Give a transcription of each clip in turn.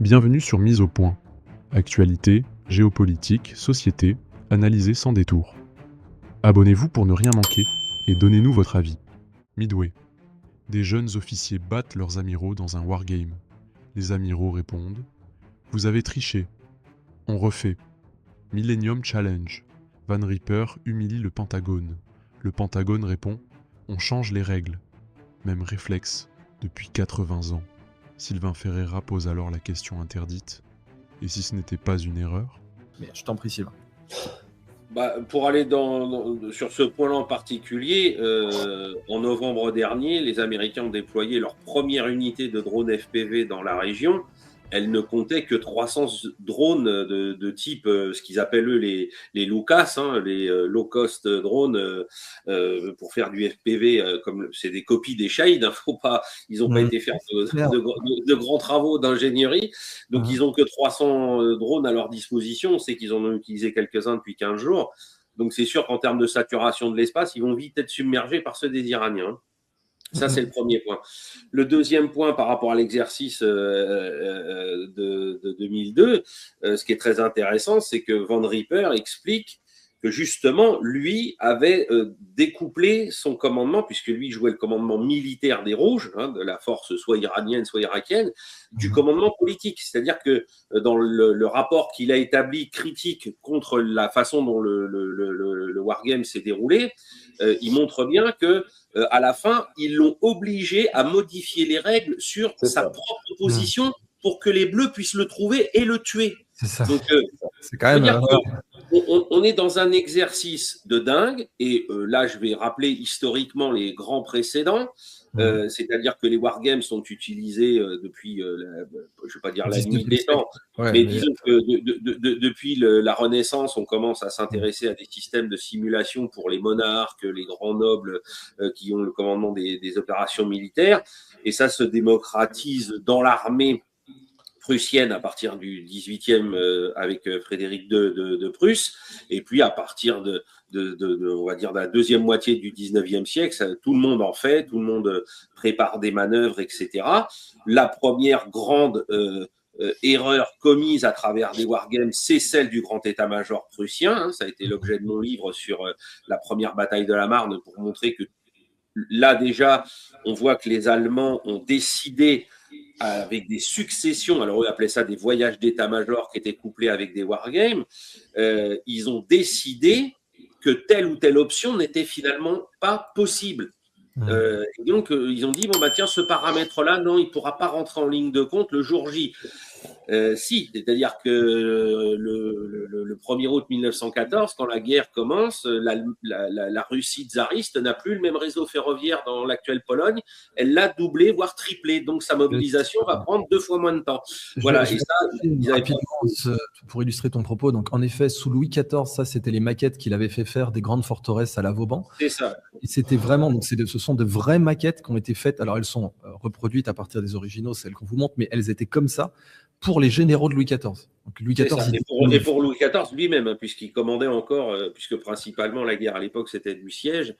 Bienvenue sur Mise au point. Actualité, géopolitique, société, analysée sans détour. Abonnez-vous pour ne rien manquer et donnez-nous votre avis. Midway. Des jeunes officiers battent leurs amiraux dans un wargame. Les amiraux répondent « Vous avez triché. On refait. Millennium Challenge. Van Ripper humilie le Pentagone. Le Pentagone répond « On change les règles. » Même réflexe depuis 80 ans. Sylvain Ferreira pose alors la question interdite. Et si ce n'était pas une erreur ? Mais je t'en prie, Sylvain. Pour aller sur ce point-là en particulier, en novembre dernier, les Américains ont déployé leur première unité de drones FPV dans la région. Elle ne comptait que 300 drones de type, ce qu'ils appellent eux les LUCAS, les low-cost drones pour faire du FPV, comme c'est des copies des Shahid. Ils n'ont pas été faire de grands travaux d'ingénierie. Donc, ils n'ont que 300 drones à leur disposition. On sait qu'ils en ont utilisé quelques-uns depuis 15 jours. Donc, c'est sûr qu'en termes de saturation de l'espace, ils vont vite être submergés par ceux des Iraniens. Ça, c'est le premier point. Le deuxième point par rapport à l'exercice de 2002, ce qui est très intéressant, c'est que Van Ripper explique que justement, lui avait découplé son commandement, puisque lui jouait le commandement militaire des Rouges, de la force soit iranienne, soit irakienne, du commandement politique. C'est-à-dire que dans le rapport qu'il a établi critique contre la façon dont le Wargame s'est déroulé, il montre bien que à la fin, ils l'ont obligé à modifier les règles sur sa propre position pour que les Bleus puissent le trouver et le tuer. C'est ça. Donc, c'est quand même. On est dans un exercice de dingue, et là, je vais rappeler historiquement les grands précédents. C'est-à-dire que les wargames sont utilisés depuis, je ne vais pas dire la nuit des temps, mais disons que depuis la Renaissance, on commence à s'intéresser à des systèmes de simulation pour les monarques, les grands nobles qui ont le commandement des opérations militaires, et ça se démocratise dans l'armée prussienne à partir du 18e avec Frédéric II de Prusse, et puis à partir on va dire de la deuxième moitié du 19e siècle, tout le monde en fait, tout le monde prépare des manœuvres, etc. La première grande erreur commise à travers des wargames, c'est celle du grand état-major prussien. Ça a été l'objet de mon livre sur la première bataille de la Marne, pour montrer que là déjà, on voit que les Allemands ont décidé avec des successions, alors eux appelaient ça des voyages d'état-major qui étaient couplés avec des wargames, ils ont décidé que telle ou telle option n'était finalement pas possible. Et donc, ils ont dit, tiens, ce paramètre-là, non, il ne pourra pas rentrer en ligne de compte le jour J. Si, c'est-à-dire que le 1er août 1914, quand la guerre commence, la Russie tsariste n'a plus le même réseau ferroviaire dans l'actuelle Pologne. Elle l'a doublé, voire triplé. Donc, sa mobilisation va prendre 2 fois moins de temps. Voilà. Et ça, rapidement, pour illustrer ton propos, donc en effet, sous Louis XIV, ça, c'était les maquettes qu'il avait fait faire des grandes forteresses à la Vauban. C'est ça. Et c'était vraiment, donc ce sont de vraies maquettes qui ont été faites. Alors, elles sont reproduites à partir des originaux, celles qu'on vous montre, mais elles étaient comme ça pour les généraux de Louis XIV. Donc, Louis XIV et pour Louis XIV lui-même, puisqu'il commandait encore, puisque principalement la guerre à l'époque c'était du siège,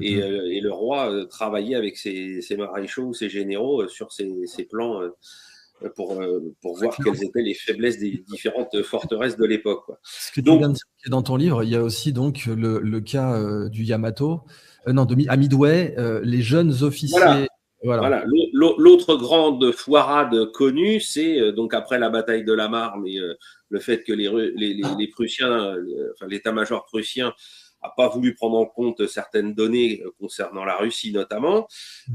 et le roi travaillait avec ses maréchaux, ses généraux sur ses plans pour voir quelles étaient les faiblesses des différentes forteresses de l'époque. Ce que tu viens de dire dans ton livre, il y a aussi donc le cas du Yamato, à Midway, les jeunes officiers. Voilà. L'autre grande foirade connue, c'est donc après la bataille de la Marne et le fait que les Prussiens, l'état-major prussien n'a pas voulu prendre en compte certaines données concernant la Russie notamment.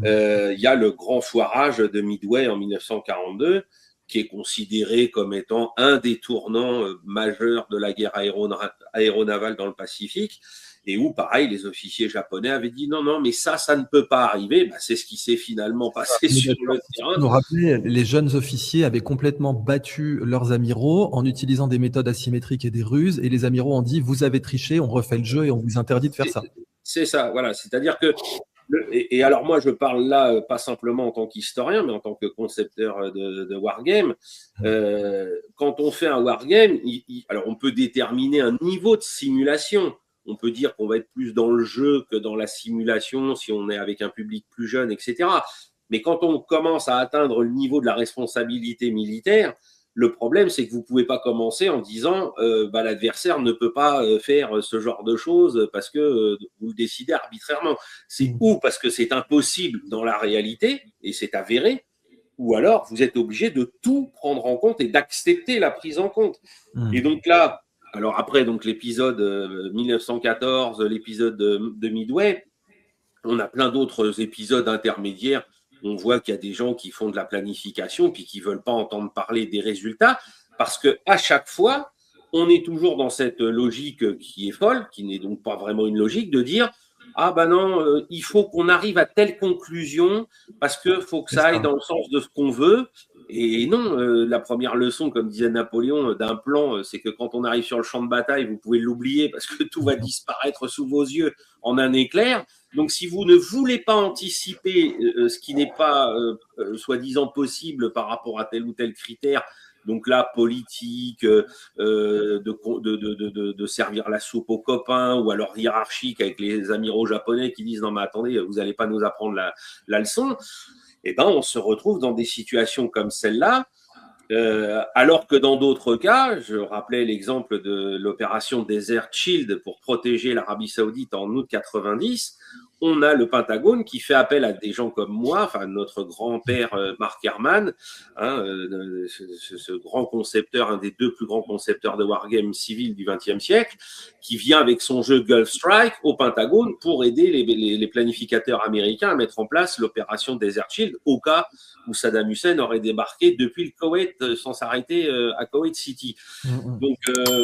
Il y a le grand foirage de Midway en 1942, qui est considéré comme étant un des tournants majeurs de la guerre aéronavale dans le Pacifique, et où, pareil, les officiers japonais avaient dit non, mais ça ne peut pas arriver. C'est ce qui s'est finalement passé sur le terrain. Vous rappelez, les jeunes officiers avaient complètement battu leurs amiraux en utilisant des méthodes asymétriques et des ruses, et les amiraux ont dit « vous avez triché, on refait le jeu et on vous interdit de faire ça ». C'est ça, voilà. C'est-à-dire que et alors moi, je parle là pas simplement en tant qu'historien, mais en tant que concepteur de wargame. Quand on fait un wargame, alors on peut déterminer un niveau de simulation. On peut dire qu'on va être plus dans le jeu que dans la simulation si on est avec un public plus jeune, etc. Mais quand on commence à atteindre le niveau de la responsabilité militaire, Le problème, c'est que vous ne pouvez pas commencer en disant l'adversaire ne peut pas faire ce genre de choses parce que vous le décidez arbitrairement. C'est ou parce que c'est impossible dans la réalité, et c'est avéré, ou alors vous êtes obligé de tout prendre en compte et d'accepter la prise en compte. Et donc là, alors après donc l'épisode 1914, l'épisode de Midway, on a plein d'autres épisodes intermédiaires. On voit qu'il y a des gens qui font de la planification puis qui ne veulent pas entendre parler des résultats parce qu'à chaque fois, on est toujours dans cette logique qui est folle, qui n'est donc pas vraiment une logique, de dire « Ah ben non, il faut qu'on arrive à telle conclusion parce qu'il faut que ça aille dans le sens de ce qu'on veut. » Et non, la première leçon, comme disait Napoléon, d'un plan, c'est que quand on arrive sur le champ de bataille, vous pouvez l'oublier parce que tout va disparaître sous vos yeux en un éclair. Donc, si vous ne voulez pas anticiper ce qui n'est pas soi-disant possible par rapport à tel ou tel critère, donc là, politique, de servir la soupe aux copains, ou alors hiérarchique avec les amiraux japonais qui disent « Non, mais attendez, vous n'allez pas nous apprendre la leçon », eh ben, on se retrouve dans des situations comme celle-là, alors que dans d'autres cas, je rappelais l'exemple de l'opération Desert Shield pour protéger l'Arabie Saoudite en août 90, on a le Pentagone qui fait appel à des gens comme moi, enfin notre grand-père Mark Herman, ce grand concepteur, un des deux plus grands concepteurs de wargames civils du XXe siècle, qui vient avec son jeu Gulf Strike au Pentagone pour aider les planificateurs américains à mettre en place l'opération Desert Shield au cas où Saddam Hussein aurait débarqué depuis le Koweït sans s'arrêter à Koweït City. Donc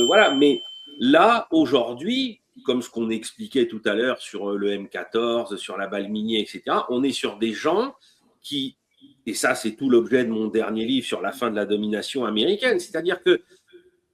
voilà, mais là, aujourd'hui, comme ce qu'on expliquait tout à l'heure sur le M14, sur la balle minier, etc., on est sur des gens qui, et ça c'est tout l'objet de mon dernier livre sur la fin de la domination américaine, c'est-à-dire que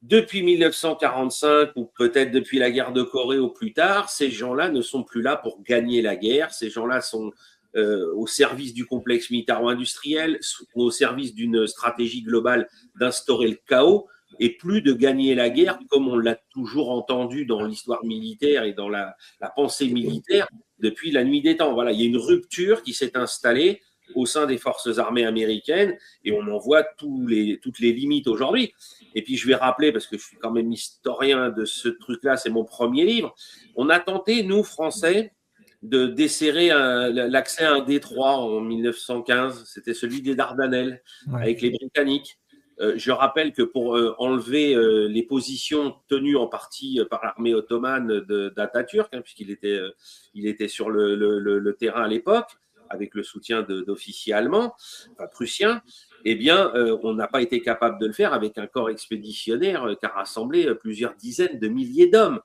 depuis 1945 ou peut-être depuis la guerre de Corée au plus tard, ces gens-là ne sont plus là pour gagner la guerre, ces gens-là sont au service du complexe militaro-industriel, au service d'une stratégie globale d'instaurer le chaos, et plus de gagner la guerre comme on l'a toujours entendu dans l'histoire militaire et dans la pensée militaire depuis la nuit des temps. Voilà, il y a une rupture qui s'est installée au sein des forces armées américaines et on en voit toutes les limites aujourd'hui. Et puis je vais rappeler, parce que je suis quand même historien de ce truc-là, c'est mon premier livre, on a tenté, nous Français, de desserrer l'accès à un détroit en 1915, c'était celui des Dardanelles, avec les Britanniques. Je rappelle que pour enlever les positions tenues en partie par l'armée ottomane d'Atatürk, puisqu'il était sur le terrain à l'époque, avec le soutien d'officiers allemands, enfin prussiens, eh bien, on n'a pas été capable de le faire avec un corps expéditionnaire qui a rassemblé plusieurs dizaines de milliers d'hommes.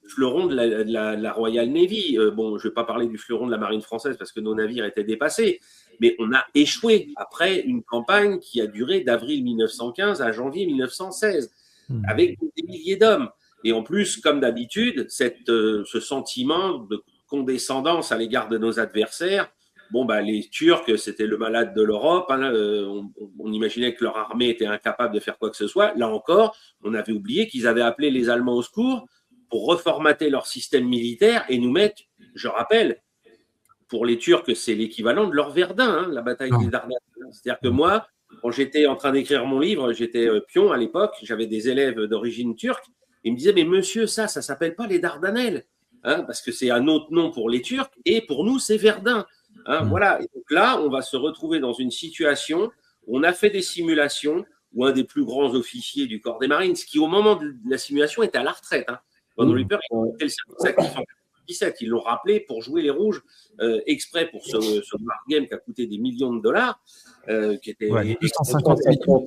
Fleuron de la Royal Navy. Bon, je ne vais pas parler du fleuron de la marine française parce que nos navires étaient dépassés, mais on a échoué après une campagne qui a duré d'avril 1915 à janvier 1916, avec des milliers d'hommes. Et en plus, comme d'habitude, ce sentiment de condescendance à l'égard de nos adversaires, les Turcs, c'était le malade de l'Europe. On imaginait que leur armée était incapable de faire quoi que ce soit. Là encore, on avait oublié qu'ils avaient appelé les Allemands au secours pour reformater leur système militaire et nous mettre, je rappelle, pour les Turcs, c'est l'équivalent de leur Verdun, la bataille des Dardanelles. C'est-à-dire que moi, quand j'étais en train d'écrire mon livre, j'étais pion à l'époque, j'avais des élèves d'origine turque, ils me disaient, mais monsieur, ça s'appelle pas les Dardanelles, parce que c'est un autre nom pour les Turcs, et pour nous, c'est Verdun. Voilà. Et donc là, on va se retrouver dans une situation où on a fait des simulations où un des plus grands officiers du corps des marines, qui au moment de la simulation était à la retraite, Von Ripper, il était le service actif en 2017, ils l'ont rappelé pour jouer les rouges exprès pour ce wargame qui a coûté des millions de dollars, qui était 250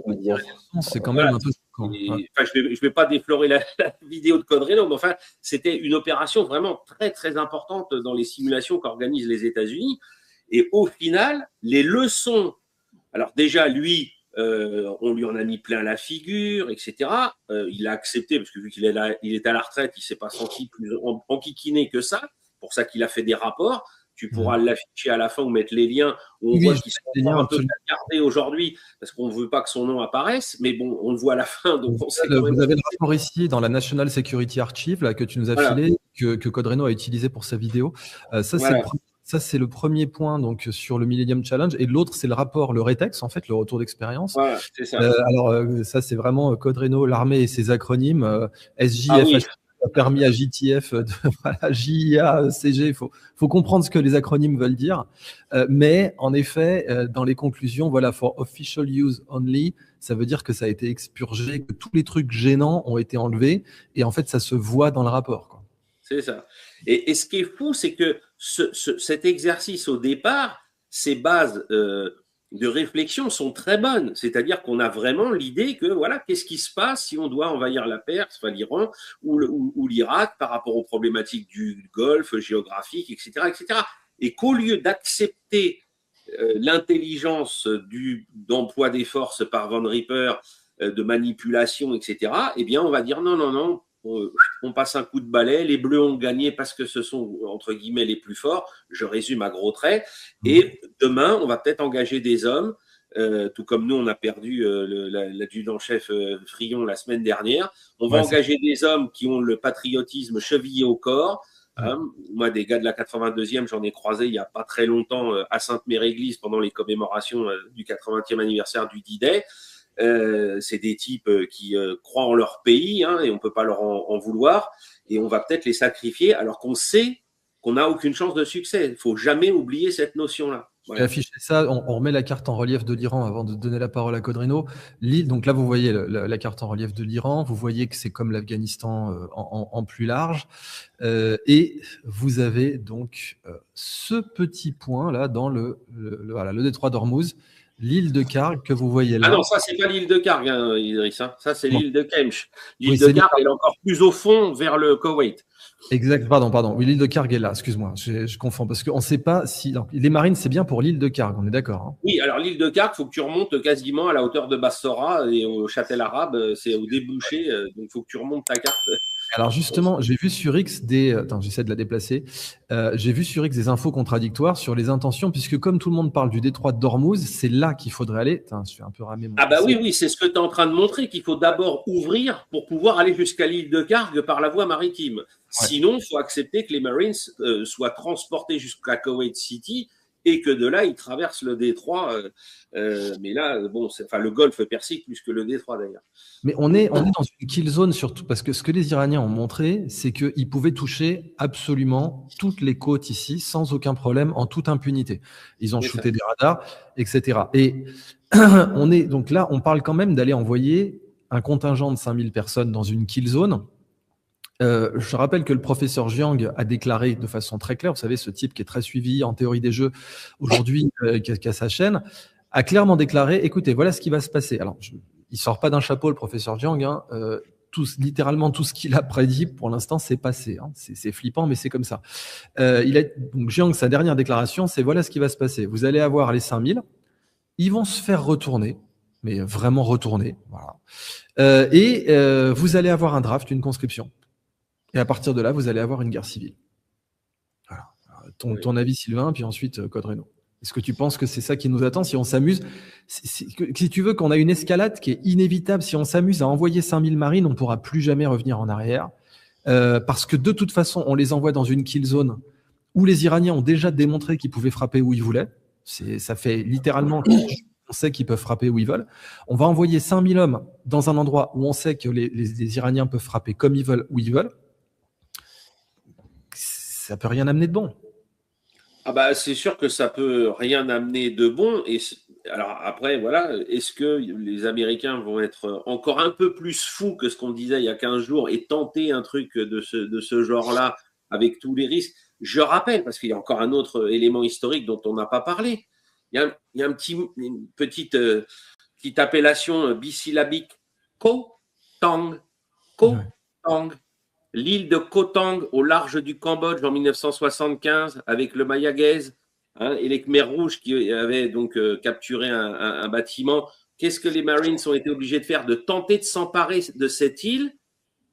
millions. C'est quand même un peu. Je vais pas déflorer la vidéo de Codreno, mais enfin, c'était une opération vraiment très très importante dans les simulations qu'organisent les États-Unis. Et au final, les leçons. Alors déjà, lui, on lui en a mis plein la figure, etc. Il a accepté, parce que vu qu'il est à la retraite, il ne s'est pas senti plus enquiquiné que ça. Pour ça qu'il a fait des rapports. Tu pourras l'afficher à la fin ou mettre les liens où on voit qu'il s'est un peu gardé aujourd'hui parce qu'on ne veut pas que son nom apparaisse. Mais bon, on le voit à la fin. Donc on sait vous avez le rapport ici dans la National Security Archive là, que tu nous as filé, que Codreno a utilisé pour sa vidéo. Ça, c'est Ça, c'est le premier point donc, sur le Millennium Challenge. Et l'autre, c'est le rapport, le RETEX, en fait, le retour d'expérience. Voilà, c'est ça. Ça, c'est vraiment Code Reno, l'armée et ses acronymes. Ah oui. SJFH a permis à JTF, voilà, JIA, CG. Il faut comprendre ce que les acronymes veulent dire. Mais en effet, dans les conclusions, voilà, for official use only, ça veut dire que ça a été expurgé, que tous les trucs gênants ont été enlevés. Et en fait, ça se voit dans le rapport, quoi. C'est ça. Et ce qui est fou, c'est que cet exercice au départ, ses bases de réflexion sont très bonnes. C'est-à-dire qu'on a vraiment l'idée que, voilà, qu'est-ce qui se passe si on doit envahir la Perse, enfin l'Iran ou l'Irak par rapport aux problématiques du Golfe géographique, etc., etc. Et qu'au lieu d'accepter l'intelligence d'emploi des forces par Van Ripper, de manipulation, etc., eh bien, on va dire non, non, non, on passe un coup de balai, les Bleus ont gagné parce que ce sont, entre guillemets, les plus forts, je résume à gros traits, et demain, on va peut-être engager des hommes, tout comme nous, on a perdu l'adjudant-chef Frion la semaine dernière, on va engager des hommes qui ont le patriotisme chevillé au corps. Moi, des gars de la 82e, j'en ai croisé il n'y a pas très longtemps à Sainte-Mère-Église pendant les commémorations du 80e anniversaire du D-Day. C'est des types qui croient en leur pays, hein, et on ne peut pas leur en vouloir, et on va peut-être les sacrifier alors qu'on sait qu'on n'a aucune chance de succès. Il ne faut jamais oublier cette notion-là. Voilà. Afficher ça, on remet la carte en relief de l'Iran avant de donner la parole à Code Reno. Donc là, vous voyez la carte en relief de l'Iran, vous voyez que c'est comme l'Afghanistan en plus large, et vous avez donc ce petit point là dans le détroit d'Ormuz, l'île de Karg que vous voyez là. Ah non, ça, c'est pas l'île de Karg, hein, Idriss. Hein. Ça, c'est l'île de Kemch. L'île de Karg, elle est encore plus au fond, vers le Koweït. Exact, pardon. Oui, l'île de Karg est là, excuse-moi, je confonds, parce qu'on ne sait pas si... Non, les marines, c'est bien pour l'île de Karg, on est d'accord, hein. Oui, alors l'île de Karg, il faut que tu remontes quasiment à la hauteur de Bassora et au Châtel Arabe, c'est au débouché, donc il faut que tu remontes ta carte. Alors justement, j'ai vu sur X Attends, j'essaie de la déplacer. J'ai vu sur X des infos contradictoires sur les intentions, puisque comme tout le monde parle du détroit d'Ormuz, c'est là qu'il faudrait aller. Attends, je fais un peu ramer mon... Ah bah oui, c'est ce que tu es en train de montrer, qu'il faut d'abord ouvrir pour pouvoir aller jusqu'à l'île de Karg par la voie maritime. Ouais. Sinon, il faut accepter que les Marines soient transportés jusqu'à Kuwait City et que de là, ils traversent le détroit. Mais là, bon, le golfe Persique plus que le détroit d'ailleurs. Mais on est dans une kill zone surtout, parce que ce que les Iraniens ont montré, c'est qu'ils pouvaient toucher absolument toutes les côtes ici sans aucun problème, en toute impunité. Ils ont shooté des radars, etc. Et donc là, on parle quand même d'aller envoyer un contingent de 5000 personnes dans une kill zone. Je rappelle que le professeur Jiang a déclaré de façon très claire, vous savez, ce type qui est très suivi en théorie des jeux aujourd'hui, qui a sa chaîne, a clairement déclaré, écoutez, voilà ce qui va se passer. Alors, il sort pas d'un chapeau, le professeur Jiang, hein, littéralement tout ce qu'il a prédit pour l'instant c'est passé, hein. C'est flippant, mais c'est comme ça. Donc Jiang, sa dernière déclaration, c'est voilà ce qui va se passer. Vous allez avoir les 5000, ils vont se faire retourner, mais vraiment retourner, voilà. Vous allez avoir un draft, une conscription. Et à partir de là, vous allez avoir une guerre civile. Voilà. Ton avis, Sylvain, puis ensuite Code Reno. Est-ce que tu penses que c'est ça qui nous attend si on s'amuse? Si tu veux qu'on a une escalade qui est inévitable, si on s'amuse à envoyer 5000 marines, on ne pourra plus jamais revenir en arrière. Parce que de toute façon, on les envoie dans une kill zone où les Iraniens ont déjà démontré qu'ils pouvaient frapper où ils voulaient. Ça fait littéralement... On sait qu'ils peuvent frapper où ils veulent. On va envoyer 5000 hommes dans un endroit où on sait que les Iraniens peuvent frapper comme ils veulent, où ils veulent. Ça peut rien amener de bon. Ah bah, c'est sûr que ça peut rien amener de bon. Et alors après, voilà, est-ce que les Américains vont être encore un peu plus fous que ce qu'on disait il y a 15 jours et tenter un truc de ce genre-là avec tous les risques? Je rappelle, parce qu'il y a encore un autre élément historique dont on n'a pas parlé. Il y a une petite appellation bisyllabique, Koh-Tang. Koh-Tang. L'île de Koh Tang au large du Cambodge en 1975 avec le Mayagaise, hein, et les Khmers rouges qui avaient donc capturé un bâtiment. Qu'est-ce que les Marines ont été obligés de faire? De tenter de s'emparer de cette île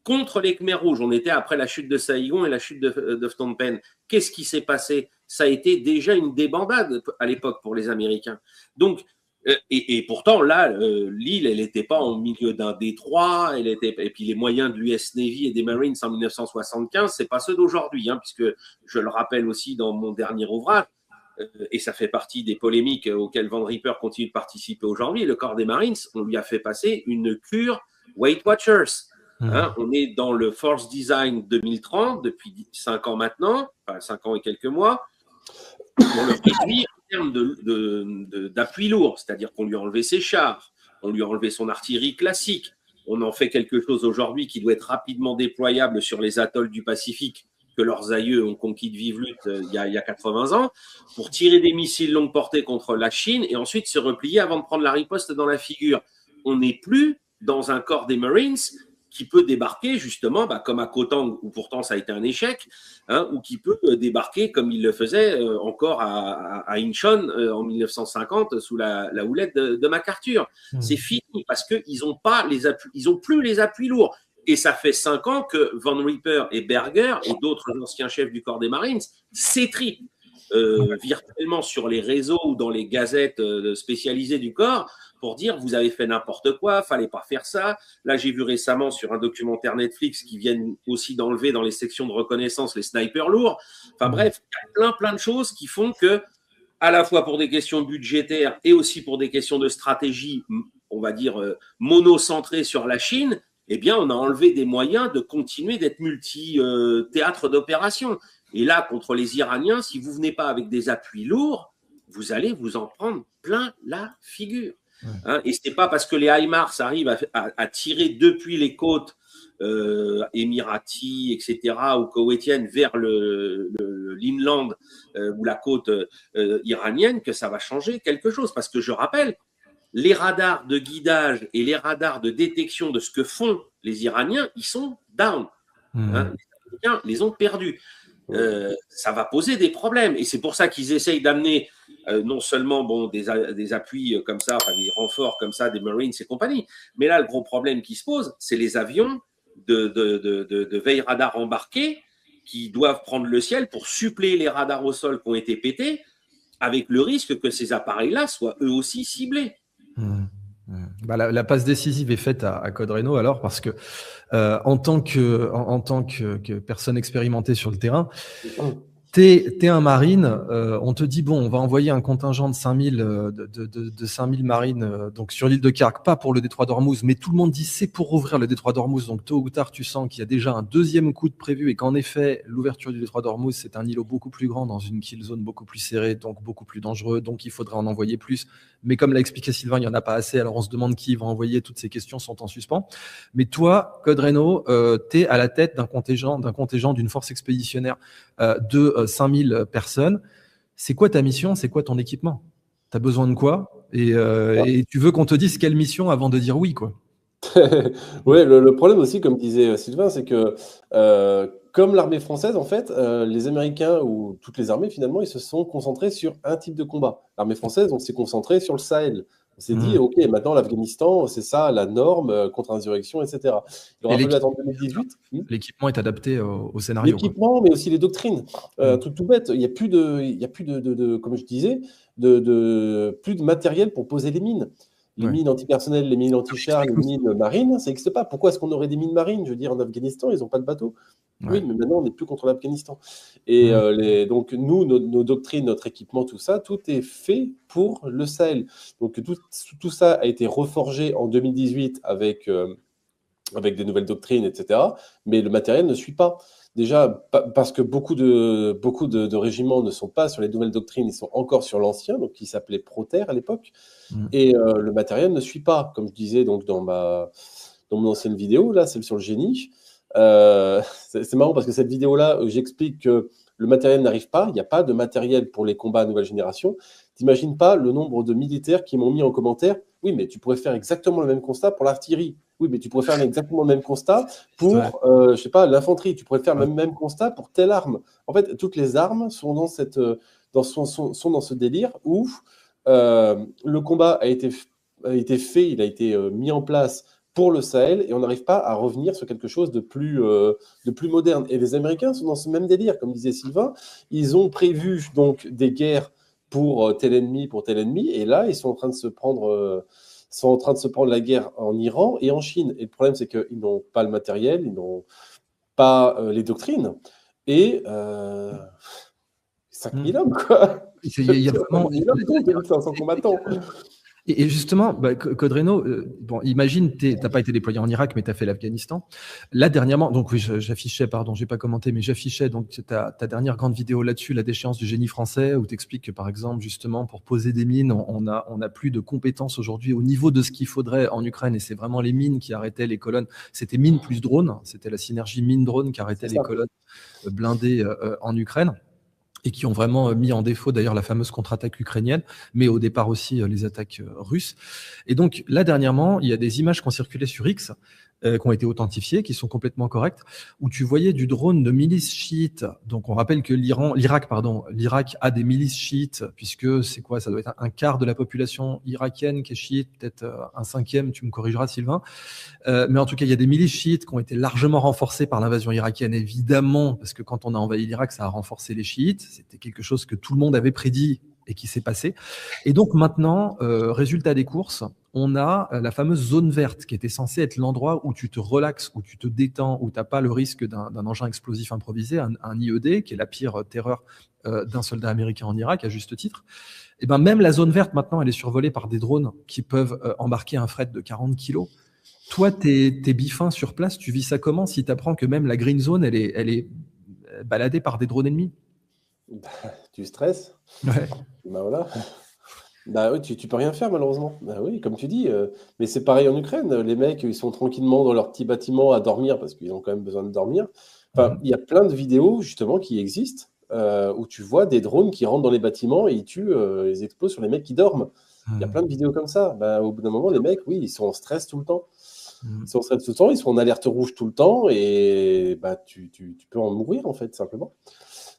contre les Khmers rouges. On était après la chute de Saïgon et la chute de Phnom Penh. Qu'est-ce qui s'est passé? Ça a été déjà une débandade à l'époque pour les Américains. Donc, Et pourtant, là, l'île, elle n'était pas au milieu d'un détroit, et puis les moyens de l'US Navy et des Marines en 1975, c'est pas ceux d'aujourd'hui, hein, puisque je le rappelle aussi dans mon dernier ouvrage, et ça fait partie des polémiques auxquelles Van Ripper continue de participer aujourd'hui. Le corps des Marines, on lui a fait passer une cure Weight Watchers. Hein, on est dans le Force Design 2030 depuis 5 ans maintenant, enfin 5 ans et quelques mois, pour le réduire en termes d'appui lourd, c'est-à-dire qu'on lui a enlevé ses chars, on lui a enlevé son artillerie classique, on en fait quelque chose aujourd'hui qui doit être rapidement déployable sur les atolls du Pacifique que leurs aïeux ont conquis de vive lutte il y a 80 ans, pour tirer des missiles longue portée contre la Chine et ensuite se replier avant de prendre la riposte dans la figure. On n'est plus dans un corps des Marines qui peut débarquer justement, comme à Koh Tang, où pourtant ça a été un échec, hein, ou qui peut débarquer comme il le faisait encore à Incheon en 1950 sous la houlette de MacArthur. C'est fini parce qu'ils n'ont pas ils ont plus les appuis lourds. Et ça fait 5 ans que Van Ripper et Berger et d'autres anciens chefs du corps des Marines s'étripent virtuellement sur les réseaux ou dans les gazettes spécialisées du corps pour dire vous avez fait n'importe quoi, fallait pas faire ça. Là, j'ai vu récemment sur un documentaire Netflix qui viennent aussi d'enlever dans les sections de reconnaissance les snipers lourds. Enfin bref, il y a plein de choses qui font que, à la fois pour des questions budgétaires et aussi pour des questions de stratégie, on va dire monocentrées sur la Chine, eh bien, on a enlevé des moyens de continuer d'être multi-théâtre d'opération. Et là, contre les Iraniens, si vous venez pas avec des appuis lourds, vous allez vous en prendre plein la figure. Hein, et ce n'est pas parce que les HIMARS arrivent à tirer depuis les côtes émiraties, etc., ou koweïtiennes vers l'inland ou la côte iranienne que ça va changer quelque chose. Parce que je rappelle, les radars de guidage et les radars de détection de ce que font les Iraniens, ils sont down. Hein, les Américains les ont perdus. Ça va poser des problèmes. Et c'est pour ça qu'ils essayent d'amener non seulement des appuis comme ça, enfin des renforts comme ça, des Marines et compagnie, mais là, le gros problème qui se pose, c'est les avions de veille radar embarqués qui doivent prendre le ciel pour suppléer les radars au sol qui ont été pétés, avec le risque que ces appareils-là soient eux aussi ciblés. La passe décisive est faite à Code Reno alors, parce que en tant que personne expérimentée sur le terrain, t'es un marine, on te dit bon, on va envoyer un contingent de 5000 marines donc sur l'île de Khark, pas pour le détroit d'Ormuz, mais tout le monde dit c'est pour ouvrir le détroit d'Ormuz, donc tôt ou tard tu sens qu'il y a déjà un deuxième coup de prévu et qu'en effet l'ouverture du détroit d'Ormuz c'est un îlot beaucoup plus grand dans une kill zone beaucoup plus serrée, donc beaucoup plus dangereux, donc il faudrait en envoyer plus, mais comme l'a expliqué Sylvain, il n'y en a pas assez, alors on se demande qui va envoyer, toutes ces questions sont en suspens. Mais toi, Code Reno, t'es à la tête d'un contingent d'une force expéditionnaire de 5000 personnes. C'est quoi ta mission? C'est quoi ton équipement? Tu as besoin de quoi? Et tu veux qu'on te dise quelle mission avant de dire oui, quoi. Oui, le problème aussi, comme disait Sylvain, c'est que comme l'armée française, en fait, les Américains ou toutes les armées, finalement, ils se sont concentrés sur un type de combat. L'armée française, on s'est concentré sur le Sahel. On s'est dit, OK, maintenant l'Afghanistan, c'est ça la norme, contre-insurrection, etc. Il aura fallu attendre 2018. L'équipement est adapté au scénario. L'équipement, mais aussi les doctrines. Un truc tout bête, il n'y a plus de, comme je disais, plus de matériel pour poser les mines. Les mines antipersonnelles, les mines anti-chars, les mines marines, ça n'existe pas. Pourquoi est-ce qu'on aurait des mines marines? Je veux dire, en Afghanistan, ils n'ont pas de bateaux. Oui, mais maintenant, on n'est plus contre l'Afghanistan. Et donc, nous, nos doctrines, notre équipement, tout ça, tout est fait pour le Sahel. Donc, tout ça a été reforgé en 2018 avec des nouvelles doctrines, etc. Mais le matériel ne suit pas. Déjà, parce que beaucoup de régiments ne sont pas sur les nouvelles doctrines, ils sont encore sur l'ancien, donc qui s'appelait Proter à l'époque. Et le matériel ne suit pas. Comme je disais donc dans mon ancienne vidéo, là, celle sur le génie. C'est marrant parce que cette vidéo-là, j'explique que le matériel n'arrive pas. Il n'y a pas de matériel pour les combats à nouvelle génération. T'imagines pas le nombre de militaires qui m'ont mis en commentaire. Oui, mais tu pourrais faire exactement le même constat pour l'artillerie. Oui, mais tu pourrais faire exactement le même constat pour, je sais pas, l'infanterie. Tu pourrais faire le même constat pour telle arme. En fait, toutes les armes sont dans sont dans ce délire où le combat a été fait, il a été mis en place pour le Sahel et on n'arrive pas à revenir sur quelque chose de plus moderne. Et les Américains sont dans ce même délire, comme disait Sylvain. Ils ont prévu donc des guerres pour tel ennemi, et là, ils sont en train de se prendre la guerre en Iran et en Chine. Et le problème, c'est qu'ils n'ont pas le matériel, ils n'ont pas les doctrines, et 5000 hommes, quoi. Il y a vraiment... 5000 hommes contre 2500 combattants. Et justement, Codreno, bon, imagine, tu n'as pas été déployé en Irak, mais tu as fait l'Afghanistan. Là, dernièrement, donc oui, j'affichais, pardon, j'ai pas commenté, mais j'affichais donc ta dernière grande vidéo là-dessus, la déchéance du génie français, où tu expliques que, par exemple, justement, pour poser des mines, on a plus de compétences aujourd'hui au niveau de ce qu'il faudrait en Ukraine, et c'est vraiment les mines qui arrêtaient les colonnes. C'était mines plus drones, c'était la synergie mine-drone qui arrêtait les colonnes blindées en Ukraine, et qui ont vraiment mis en défaut d'ailleurs la fameuse contre-attaque ukrainienne, mais au départ aussi les attaques russes. Et donc là, dernièrement, il y a des images qui ont circulé sur X, qui ont été authentifiées, qui sont complètement correctes, où tu voyais du drone de milices chiites. Donc on rappelle que l'Irak a des milices chiites, puisque c'est quoi? Ça doit être un quart de la population irakienne qui est chiite, peut-être un cinquième, tu me corrigeras Sylvain. Mais en tout cas, il y a des milices chiites qui ont été largement renforcées par l'invasion irakienne, évidemment, parce que quand on a envahi l'Irak, ça a renforcé les chiites. C'était quelque chose que tout le monde avait prédit et qui s'est passé. Et donc maintenant, résultat des courses, on a la fameuse zone verte qui était censée être l'endroit où tu te relaxes, où tu te détends, où tu n'as pas le risque d'un engin explosif improvisé, un IED, qui est la pire terreur d'un soldat américain en Irak, à juste titre. Et ben même la zone verte, maintenant, elle est survolée par des drones qui peuvent embarquer un fret de 40 kilos. Toi, t'es bifin sur place, tu vis ça comment si tu apprends que même la green zone, elle est baladée par des drones ennemis? Tu stresses. Ouais. Bah voilà. Bah oui, tu peux rien faire malheureusement. Bah oui, comme tu dis. Mais c'est pareil en Ukraine. Les mecs, ils sont tranquillement dans leur petit bâtiment à dormir parce qu'ils ont quand même besoin de dormir. Enfin, il y a plein de vidéos justement qui existent où tu vois des drones qui rentrent dans les bâtiments et ils tuent, ils explosent sur les mecs qui dorment. Il y a plein de vidéos comme ça. Bah, au bout d'un moment, les mecs, oui, ils sont en stress tout le temps. Ils sont en stress tout le temps, ils sont en alerte rouge tout le temps et bah, tu peux en mourir en fait, simplement.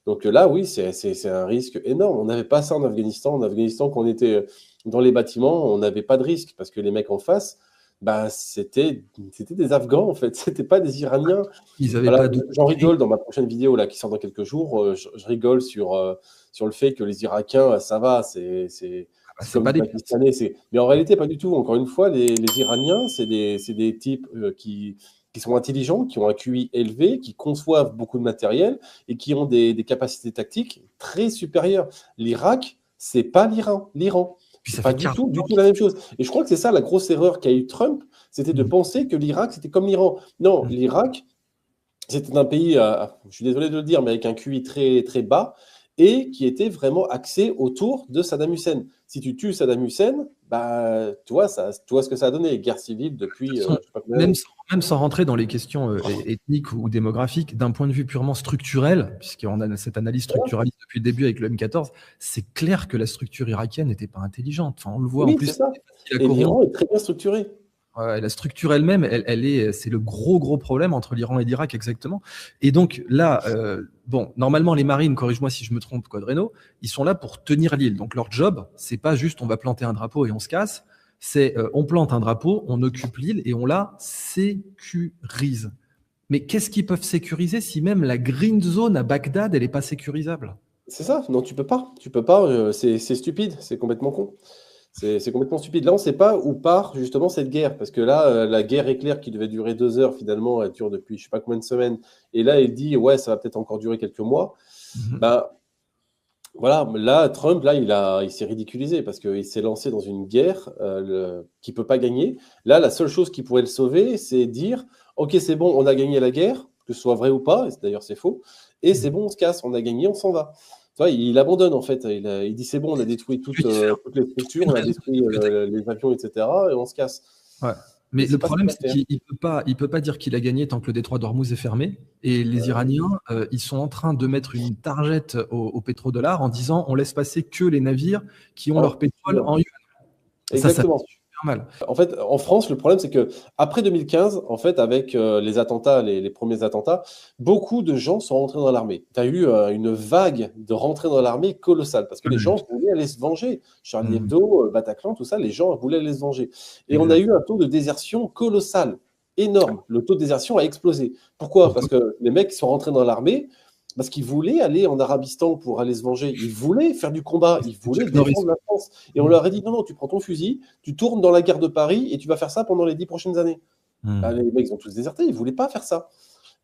Donc là, oui, c'est un risque énorme. On n'avait pas ça en Afghanistan. En Afghanistan, quand on était dans les bâtiments, on n'avait pas de risque parce que les mecs en face, bah, c'était des Afghans en fait. C'était pas des Iraniens. Ils avaient Voilà, pas de... j'en rigole dans ma prochaine vidéo là qui sort dans quelques jours. Je rigole sur le fait que les Irakiens, ça va, c'est comme pas les des... Pakistanais. Mais en réalité, pas du tout. Encore une fois, les Iraniens, c'est des types qui sont intelligents, qui ont un QI élevé, qui conçoivent beaucoup de matériel et qui ont des capacités tactiques très supérieures. L'Irak, c'est pas l'Iran. C'est pas du tout la même chose. Et je crois que c'est ça la grosse erreur qu'a eu Trump, c'était de penser que l'Irak, c'était comme l'Iran. Non, l'Irak, c'était un pays, je suis désolé de le dire, mais avec un QI très, très bas et qui était vraiment axé autour de Saddam Hussein. Si tu tues Saddam Hussein, bah, tu vois ce que ça a donné, guerre civile depuis... Même sans rentrer dans les questions ethniques ou démographiques, d'un point de vue purement structurel, puisqu'on a cette analyse structuraliste depuis le début avec le M14, c'est clair que la structure irakienne n'était pas intelligente. Enfin, on le voit en plus. C'est ça. Et l'Iran est très bien structuré. Ouais, la structure elle-même, c'est le gros problème entre l'Iran et l'Irak, exactement. Et donc là, bon, normalement, les marines, corrige-moi si je me trompe, Codreno, ils sont là pour tenir l'île. Donc leur job, c'est pas juste on va planter un drapeau et on se casse. C'est on plante un drapeau, on occupe l'île et on la sécurise. Mais qu'est-ce qu'ils peuvent sécuriser si même la green zone à Bagdad, elle n'est pas sécurisable? C'est ça, non, tu peux pas. C'est stupide, c'est complètement con. C'est complètement stupide. Là, on ne sait pas où part justement cette guerre, parce que là, la guerre éclair qui devait durer 2 heures, finalement, elle dure depuis je ne sais pas combien de semaines. Et là, il dit, ouais, ça va peut-être encore durer quelques mois. Bah, voilà, là, Trump, là, il s'est ridiculisé parce qu'il s'est lancé dans une guerre qu'il ne peut pas gagner. Là, la seule chose qui pourrait le sauver, c'est dire, OK, c'est bon, on a gagné la guerre, que ce soit vrai ou pas, et d'ailleurs c'est faux, et c'est bon, on se casse, on a gagné, on s'en va. Tu vois, il abandonne en fait, il dit c'est bon, on a détruit toutes les structures, on a détruit les avions, etc., et on se casse. Ouais. Mais le problème, c'est qu'il ne peut pas dire qu'il a gagné tant que le détroit d'Ormuz est fermé. Et les Iraniens, ils sont en train de mettre une targette au pétrodollar en disant on laisse passer que les navires qui ont leur pétrole en yuan. Exactement. Ça mal. En fait, en France, le problème, c'est que après 2015, en fait, avec les attentats, les premiers attentats, beaucoup de gens sont rentrés dans l'armée. Tu as eu une vague de rentrée dans l'armée colossale parce que les gens voulaient aller se venger. Charlie Hebdo, Bataclan, tout ça, les gens voulaient aller se venger. Et on a eu un taux de désertion colossal, énorme. Le taux de désertion a explosé. Pourquoi ? Parce que les mecs sont rentrés dans l'armée parce qu'ils voulaient aller en Arabistan pour aller se venger. Ils voulaient faire du combat, ils voulaient défendre la France. Et on leur a dit non, tu prends ton fusil, tu tournes dans la gare de Paris et tu vas faire ça pendant les 10 prochaines années. Les mecs, ils ont tous déserté, ils ne voulaient pas faire ça.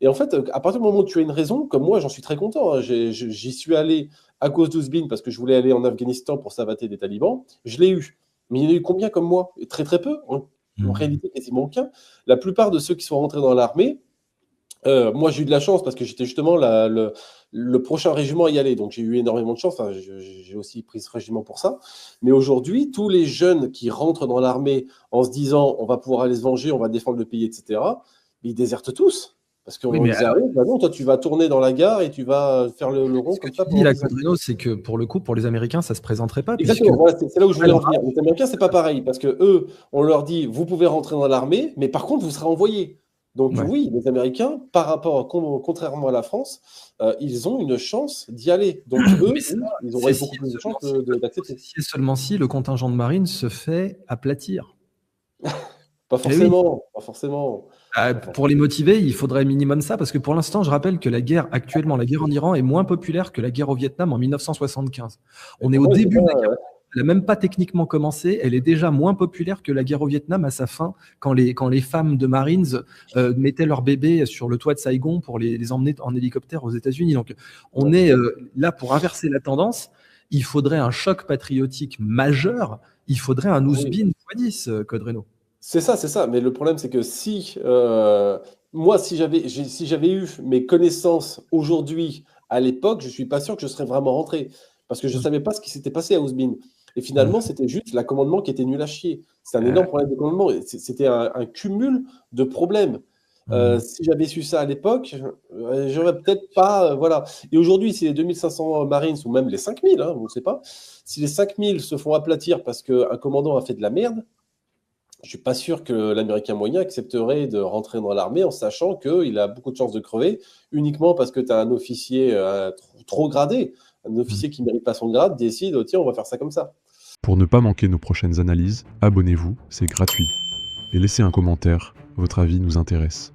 Et en fait, à partir du moment où tu as une raison, comme moi, j'en suis très content. Hein, j'y suis allé à cause d'Ouzbin parce que je voulais aller en Afghanistan pour savater des talibans. Je l'ai eu. Mais il y en a eu combien comme moi? Très très peu. En réalité, quasiment aucun. La plupart de ceux qui sont rentrés dans l'armée, moi j'ai eu de la chance parce que j'étais justement le prochain régiment à y aller. Donc j'ai eu énormément de chance. Enfin, j'ai aussi pris ce régiment pour ça. Mais aujourd'hui, tous les jeunes qui rentrent dans l'armée en se disant on va pouvoir aller se venger, on va défendre le pays, etc., ils désertent tous. Parce qu'on disait, bah non, toi tu vas tourner dans la gare et tu vas faire le rond comme ça. La Quadrino, c'est que pour le coup, pour les Américains, ça ne se présenterait pas. Exactement, voilà, c'est là où je voulais en venir. Les Américains, c'est pas pareil, parce que eux, on leur dit, vous pouvez rentrer dans l'armée, mais par contre, vous serez envoyés. Donc oui, les Américains, contrairement à la France, ils ont une chance d'y aller. Donc eux, ils auraient beaucoup plus de chance d'accepter. Si et seulement si le contingent de marine se fait aplatir. Pas forcément, pas forcément. Pour les motiver, il faudrait minimum ça, parce que pour l'instant, je rappelle que la guerre en Iran est moins populaire que la guerre au Vietnam en 1975. On est au début de la guerre. Elle n'a même pas techniquement commencé, elle est déjà moins populaire que la guerre au Vietnam à sa fin, quand les femmes de Marines mettaient leurs bébés sur le toit de Saigon pour les emmener en hélicoptère aux États-Unis. Donc on est là pour inverser la tendance. Il faudrait un choc patriotique majeur, il faudrait un Ouzbin x10, Code Reno. C'est ça. Mais le problème, c'est que moi, si j'avais eu mes connaissances aujourd'hui, à l'époque, je ne suis pas sûr que je serais vraiment rentré. Parce que je ne savais pas ce qui s'était passé à Ouzbin. Et finalement, c'était juste l'accommodement qui était nul à chier. C'est un énorme problème d'accommodement. C'était un cumul de problèmes. Si j'avais su ça à l'époque, j'aurais peut-être pas. Voilà. Et aujourd'hui, si les 2500 Marines, ou même les 5000, on ne sait pas, si les 5000 se font aplatir parce qu'un commandant a fait de la merde, je ne suis pas sûr que l'Américain moyen accepterait de rentrer dans l'armée en sachant qu'il a beaucoup de chances de crever uniquement parce que tu as un officier trop gradé, un officier qui ne mérite pas son grade, décide, tiens, on va faire ça comme ça. Pour ne pas manquer nos prochaines analyses, abonnez-vous, c'est gratuit. Et laissez un commentaire, votre avis nous intéresse.